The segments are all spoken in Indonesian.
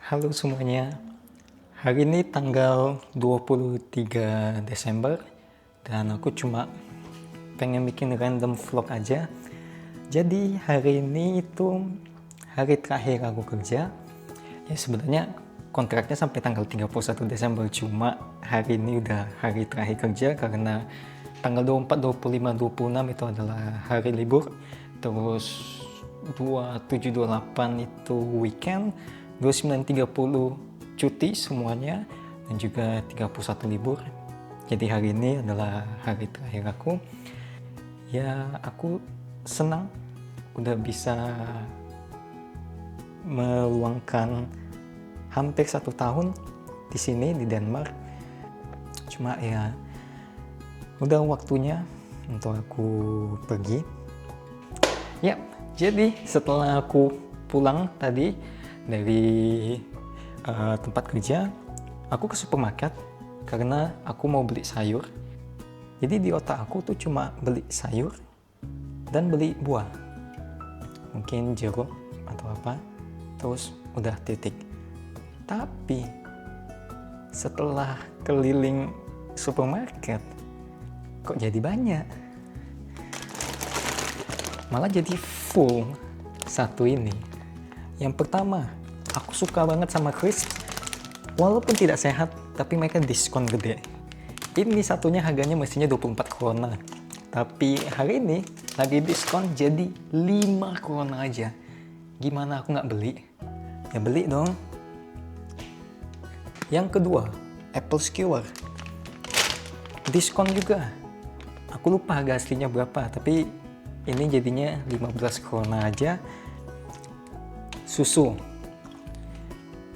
Halo semuanya, hari ini tanggal 23 Desember dan aku cuma pengen bikin random vlog aja. Jadi hari ini itu hari terakhir aku kerja. Ya sebenarnya kontraknya sampai tanggal 31 Desember, cuma hari ini udah hari terakhir kerja karena tanggal 24, 25, 26 itu adalah hari libur. Terus 27, 28 itu weekend, 29, 30 cuti semuanya, dan juga 31 libur. Jadi hari ini adalah hari terakhir aku. Ya aku senang udah bisa meluangkan hampir 1 tahun di sini di Denmark. Cuma ya udah waktunya untuk aku pergi. Ya, jadi setelah aku pulang tadi dari tempat kerja, aku ke supermarket karena aku mau beli sayur. Jadi di otak aku tuh cuma beli sayur dan beli buah. Mungkin jeruk atau apa, terus udah titik. Tapi setelah keliling supermarket, kok jadi banyak? Malah jadi full satu ini. Yang pertama, aku suka banget sama crisp. Walaupun tidak sehat, tapi mereka diskon gede. Ini satunya harganya mestinya 24 krona. Tapi hari ini lagi diskon jadi 5 krona aja. Gimana aku nggak beli? Ya beli dong. Yang kedua, apple skewer. Diskon juga. Aku lupa harga aslinya berapa, tapi ini jadinya 15 krona aja. Susu.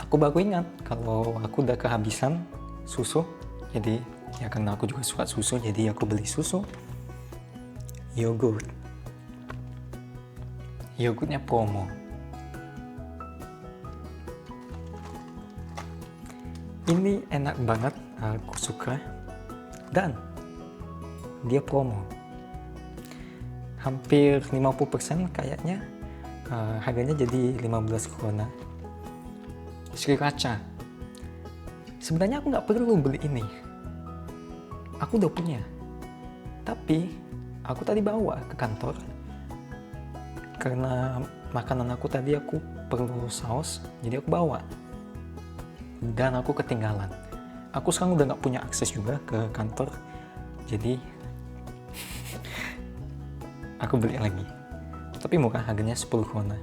Aku baru ingat kalau aku udah kehabisan susu. Jadi ya karena aku juga suka susu, jadi aku beli susu. Yogurt. Yogurtnya promo. Ini enak banget, aku suka. Dan dia promo. Hampir 50% kayaknya, harganya jadi 15 krona. Sriracha. Sebenarnya aku nggak perlu beli ini. Aku udah punya. Tapi aku tadi bawa ke kantor. Karena makanan aku tadi aku perlu saus, jadi aku bawa. Dan aku ketinggalan. Aku sekarang udah nggak punya akses juga ke kantor. Jadi aku beli lagi, tapi murah, harganya 10 krona.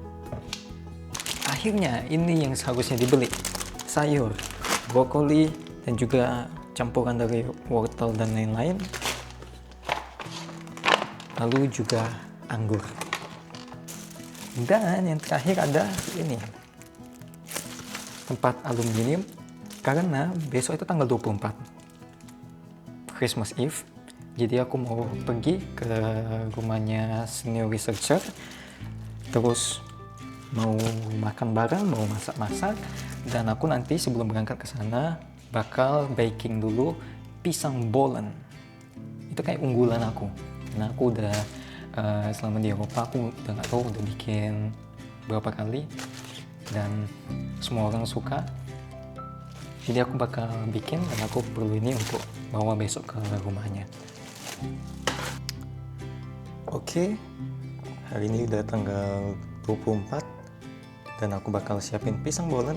Akhirnya ini yang seharusnya dibeli, sayur, brokoli, dan juga campuran dari wortel dan lain-lain. Lalu juga anggur. Dan yang terakhir ada ini, tempat aluminium, karena besok itu tanggal 24, Christmas Eve. Jadi aku mau pergi ke rumahnya senior researcher, terus mau makan bareng, mau masak-masak, dan aku nanti sebelum berangkat ke sana bakal baking dulu pisang bolen. Itu kayak unggulan aku. Karena aku udah selama di Eropa aku udah nggak tahu udah bikin berapa kali dan semua orang suka. Jadi aku bakal bikin dan aku perlu ini untuk bawa besok ke rumahnya. Oke, hari ini udah tanggal 24 dan aku bakal siapin pisang bolen.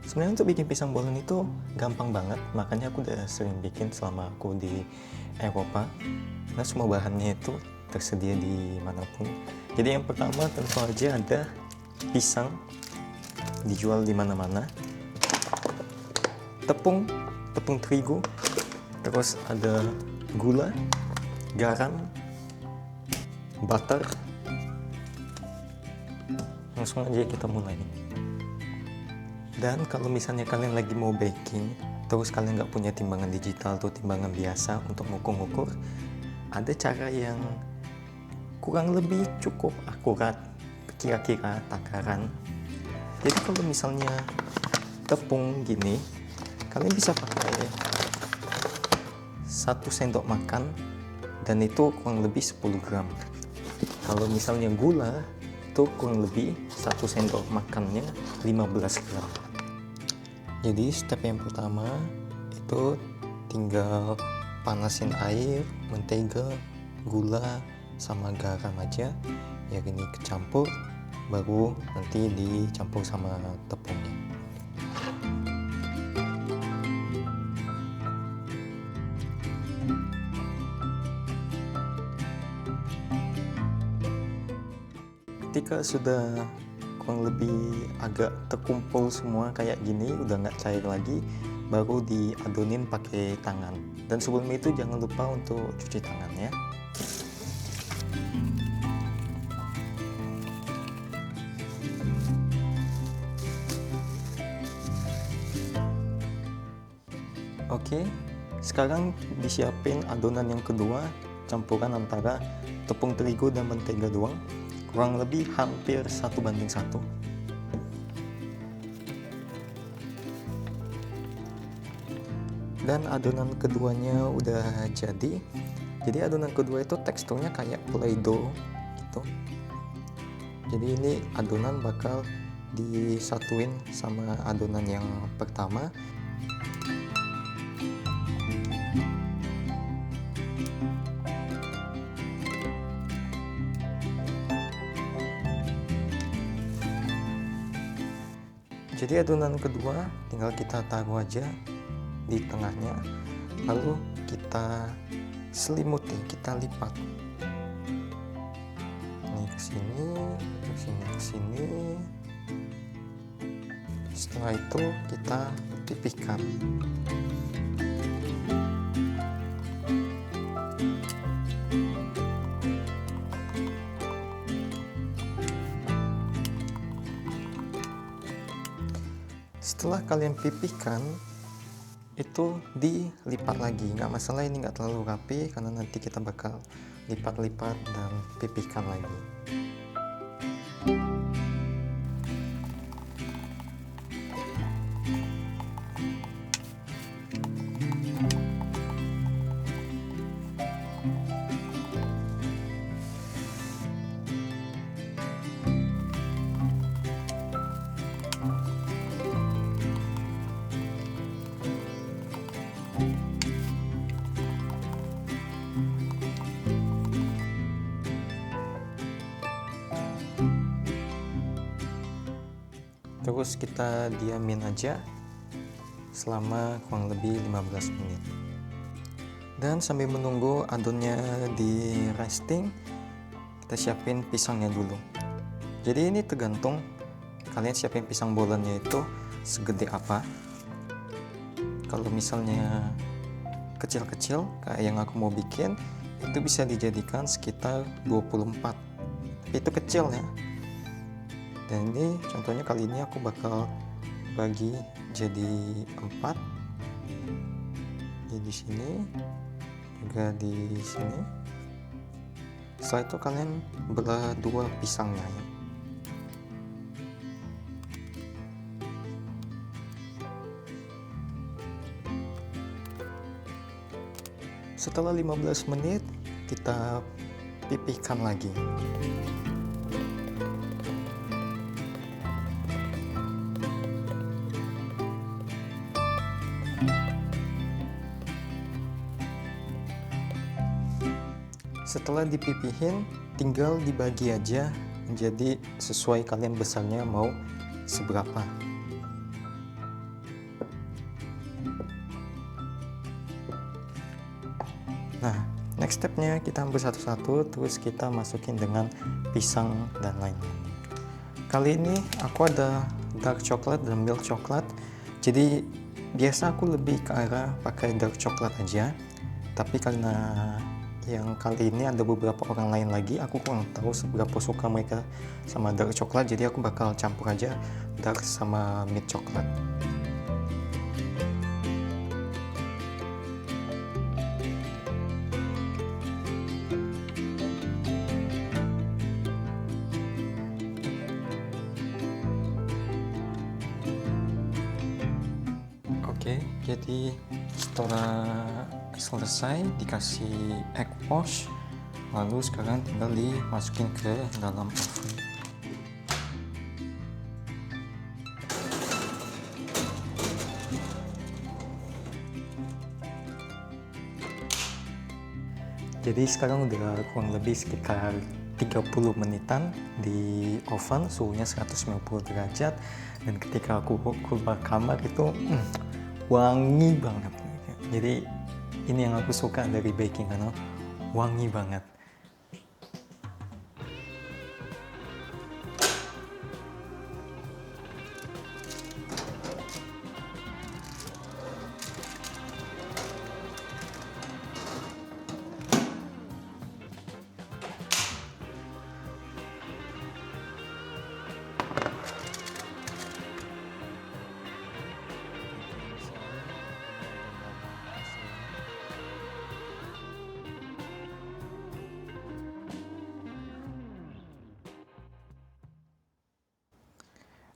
Sebenarnya untuk bikin pisang bolen itu gampang banget, makanya aku udah sering bikin selama aku di Eropa. Karena semua bahannya itu tersedia di manapun. Jadi yang pertama tentu aja ada pisang, dijual di mana-mana. Tepung terigu, terus ada gula, garam, butter. Langsung aja kita mulai. Dan kalau misalnya kalian lagi mau baking, terus kalian nggak punya timbangan digital atau timbangan biasa untuk ngukur-ngukur, ada cara yang kurang lebih cukup akurat, kira-kira takaran. Jadi kalau misalnya tepung gini, kalian bisa pakai 1 sendok makan, dan itu kurang lebih 10 gram. Kalau misalnya gula, itu kurang lebih 1 sendok makannya 15 gram. Jadi step yang pertama itu tinggal panasin air, mentega, gula, sama garam aja. Ya ini kecampur, baru nanti dicampur sama tepungnya. Ketika sudah kurang lebih agak terkumpul semua kayak gini, udah nggak cair lagi, baru diadonin pakai tangan. Dan sebelum itu jangan lupa untuk cuci tangan ya. Oke, sekarang disiapin adonan yang kedua, campuran antara tepung terigu dan mentega doang, kurang lebih hampir 1:1. Dan adonan keduanya udah jadi. Jadi adonan kedua itu teksturnya kayak play-doh gitu. Jadi ini adonan bakal disatuin sama adonan yang pertama. Jadi adonan kedua tinggal kita taruh aja di tengahnya, lalu kita selimuti, kita lipat. Ini ke sini, ke sini, ke sini. Setelah itu kita pipihkan. Setelah kalian pipihkan, itu dilipat lagi. Nggak masalah, ini nggak terlalu rapi karena nanti kita bakal lipat-lipat dan pipihkan lagi. Terus kita diamin aja selama kurang lebih 15 menit. Dan sambil menunggu adonnya di resting, kita siapin pisangnya dulu. Jadi ini tergantung kalian siapin pisang bolennya itu segede apa. Kalau misalnya kecil-kecil kayak yang aku mau bikin, itu bisa dijadikan sekitar 24. Itu kecil ya. Dan ini contohnya kali ini aku bakal bagi jadi 4. Jadi di sini, juga di sini. Setelah itu kalian belah 2 pisangnya ya. Setelah 15 menit kita pipihkan lagi. Setelah dipipihin, tinggal dibagi aja menjadi sesuai kalian besarnya mau seberapa. Nah, next stepnya kita ambil satu-satu, terus kita masukin dengan pisang dan lain-lain. Kali ini aku ada dark chocolate dan milk chocolate. Jadi biasa aku lebih ke arah pakai dark chocolate aja, tapi karena yang kali ini ada beberapa orang lain lagi, aku kurang tahu seberapa suka mereka sama dark coklat, jadi aku bakal campur aja dark sama milk coklat. Oke, jadi setelah selesai dikasih egg wash, lalu sekarang tinggal dimasukin ke dalam oven. Jadi sekarang udah kurang lebih sekitar 30 menitan di oven, suhunya 190 derajat. Dan ketika aku keluar kamar itu wangi banget. Jadi ini yang aku suka dari baking, karena wangi banget.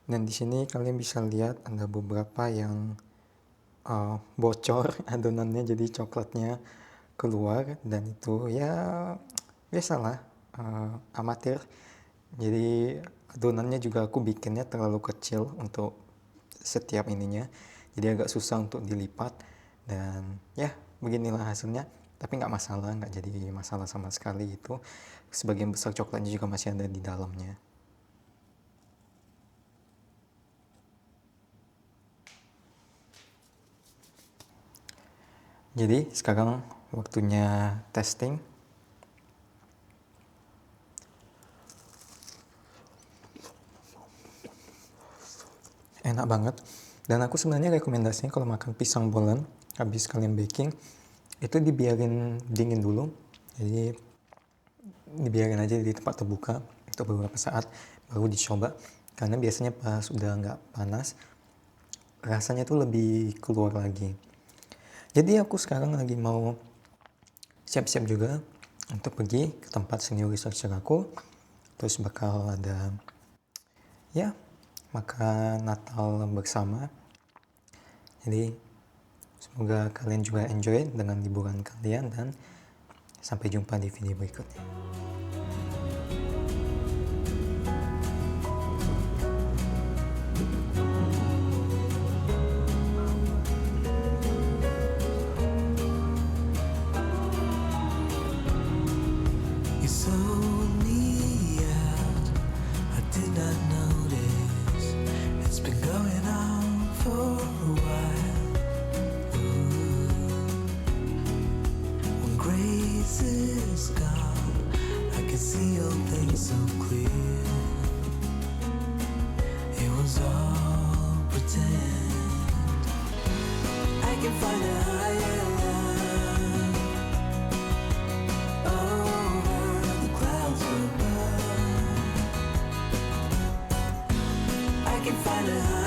Dan di sini kalian bisa lihat ada beberapa yang bocor adonannya, jadi coklatnya keluar, dan itu ya biasalah, amatir. Jadi adonannya juga aku bikinnya terlalu kecil untuk setiap ininya, jadi agak susah untuk dilipat, dan ya beginilah hasilnya. Tapi nggak masalah, nggak jadi masalah sama sekali itu. Sebagian besar coklatnya juga masih ada di dalamnya. Jadi sekarang waktunya testing. Enak banget. Dan aku sebenarnya rekomendasinya kalau makan pisang bolen habis kalian baking, itu dibiarin dingin dulu. Jadi dibiarin aja di tempat terbuka untuk beberapa saat, baru dicoba. Karena biasanya pas udah nggak panas, rasanya tuh lebih keluar lagi. Jadi aku sekarang lagi mau siap-siap juga untuk pergi ke tempat senior researcher aku. Terus bakal ada ya makan Natal bersama. Jadi semoga kalian juga enjoy dengan liburan kalian, dan sampai jumpa di video berikutnya. You sold me out, I did not notice. It's been going on for a while. When grace is gone, I can see all things so clear. It was all pretend. I can find a higher line over the clouds above. I can find a higher